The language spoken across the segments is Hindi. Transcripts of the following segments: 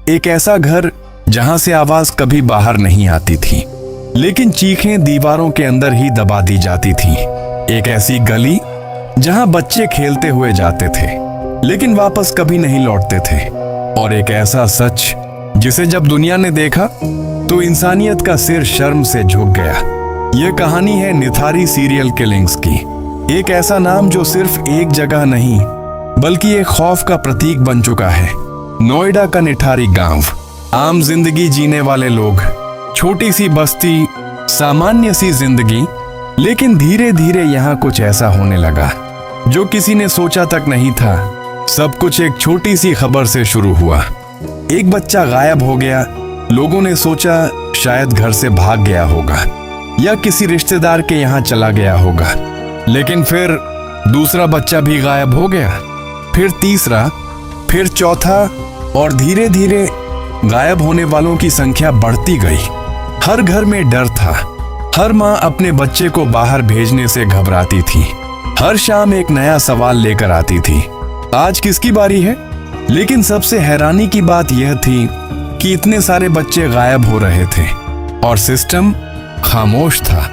एक ऐसा घर जहां से आवाज कभी बाहर नहीं आती थी, लेकिन चीखें दीवारों के अंदर ही दबा दी जाती थी। एक ऐसी गली जहां बच्चे खेलते हुए जाते थे लेकिन वापस कभी नहीं लौटते थे। और एक ऐसा सच जिसे जब दुनिया ने देखा तो इंसानियत का सिर शर्म से झुक गया। यह कहानी है निथारी सीरियल किलिंग्स की। एक ऐसा नाम जो सिर्फ एक जगह नहीं बल्कि एक खौफ का प्रतीक बन चुका है। नोएडा का निठारी गांव, आम जिंदगी जीने वाले लोग, छोटी सी बस्ती, सामान्य सी जिंदगी। लेकिन धीरे धीरे यहाँ कुछ ऐसा होने लगा जो किसी ने सोचा तक नहीं था। सब कुछ एक छोटी सी खबर से शुरू हुआ। एक बच्चा गायब हो गया। लोगों ने सोचा शायद घर से भाग गया होगा या किसी रिश्तेदार के यहाँ चला गया होगा। लेकिन फिर दूसरा बच्चा भी गायब हो गया, फिर तीसरा, फिर चौथा, और धीरे धीरे गायब होने वालों की संख्या बढ़ती गई। हर घर में डर था। हर माँ अपने बच्चे को बाहर भेजने से घबराती थी। हर शाम एक नया सवाल लेकर आती थी, आज किसकी बारी है? लेकिन सबसे हैरानी की बात यह थी कि इतने सारे बच्चे गायब हो रहे थे और सिस्टम खामोश था।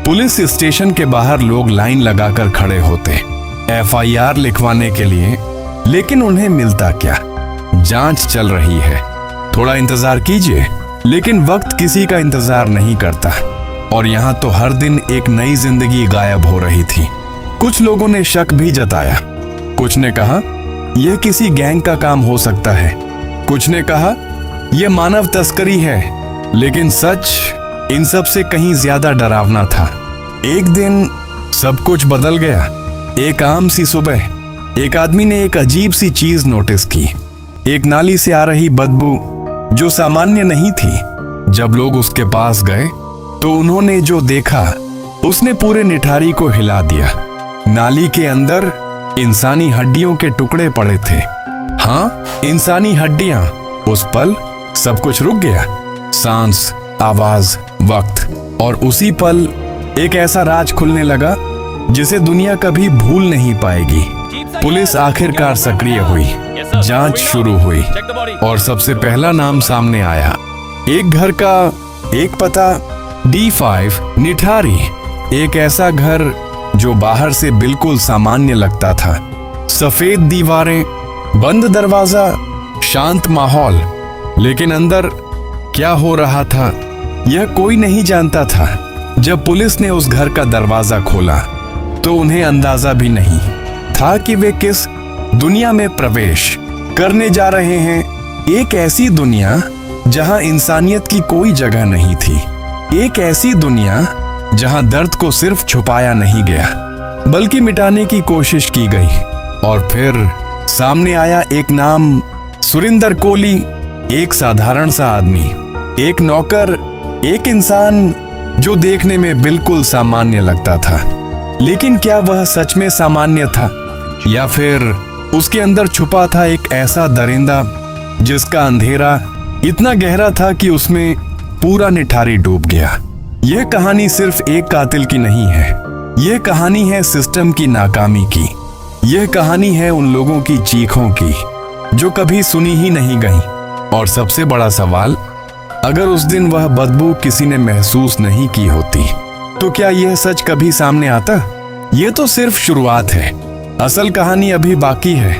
पुलिस स्टेशन के बाहर लोग लाइन लगाकर खड़े होते FIR लिखवाने के लिए, लेकिन उन्हें मिलता क्या? जांच चल रही है, थोड़ा इंतजार कीजिए। लेकिन वक्त किसी का इंतजार नहीं करता और यहाँ तो हर दिन एक नई जिंदगी गायब हो रही थी। कुछ लोगों ने शक भी जताया। कुछ ने कहा यह किसी गैंग का काम हो सकता है, कुछ ने कहा यह मानव तस्करी है। लेकिन सच इन सब से कहीं ज्यादा डरावना था। एक दिन सब कुछ बदल गया। एक आम सी सुबह एक आदमी ने एक अजीब सी चीज नोटिस की। एक नाली से आ रही बदबू जो सामान्य नहीं थी। जब लोग उसके पास गए तो उन्होंने जो देखा उसने पूरे निठारी को हिला दिया। नाली के अंदर इंसानी हड्डियों के टुकड़े पड़े थे। हाँ, इंसानी हड्डियां। उस पल सब कुछ रुक गया, सांस, आवाज, वक्त। और उसी पल एक ऐसा राज खुलने लगा जिसे दुनिया कभी भूल नहीं पाएगी। पुलिस आखिरकार सक्रिय हुई, जांच शुरू हुई और सबसे पहला नाम सामने आया। एक घर का एक पता, D5 निठारी। एक ऐसा घर जो बाहर से बिल्कुल सामान्य लगता था। सफेद दीवारें, बंद दरवाजा, शांत माहौल। लेकिन अंदर क्या हो रहा था यह कोई नहीं जानता था। जब पुलिस ने उस घर का दरवाजा खोला तो उन्हें अंदाजा भी नहीं था कि वे किस दुनिया में प्रवेश करने जा रहे हैं। एक ऐसी दुनिया जहां इंसानियत की कोई जगह नहीं थी। एक ऐसी दुनिया जहां दर्द को सिर्फ छुपाया नहीं गया बल्कि मिटाने की कोशिश की गई। और फिर सामने आया एक नाम, सुरिंदर कोहली। एक साधारण सा आदमी, एक नौकर, एक इंसान जो देखने में बिल्कुल सामान्य लगता था। लेकिन क्या वह सच में सामान्य था या फिर उसके अंदर छुपा था एक ऐसा दरिंदा जिसका अंधेरा इतना गहरा था कि उसमें पूरा निठारी डूब गया। यह कहानी सिर्फ एक कातिल की नहीं है। यह कहानी है सिस्टम की नाकामी की। यह कहानी है उन लोगों की चीखों की जो कभी सुनी ही नहीं गई। और सबसे बड़ा सवाल, अगर उस दिन वह बदबू किसी ने महसूस नहीं की होती तो क्या यह सच कभी सामने आता? यह तो सिर्फ शुरुआत है, असल कहानी अभी बाकी है।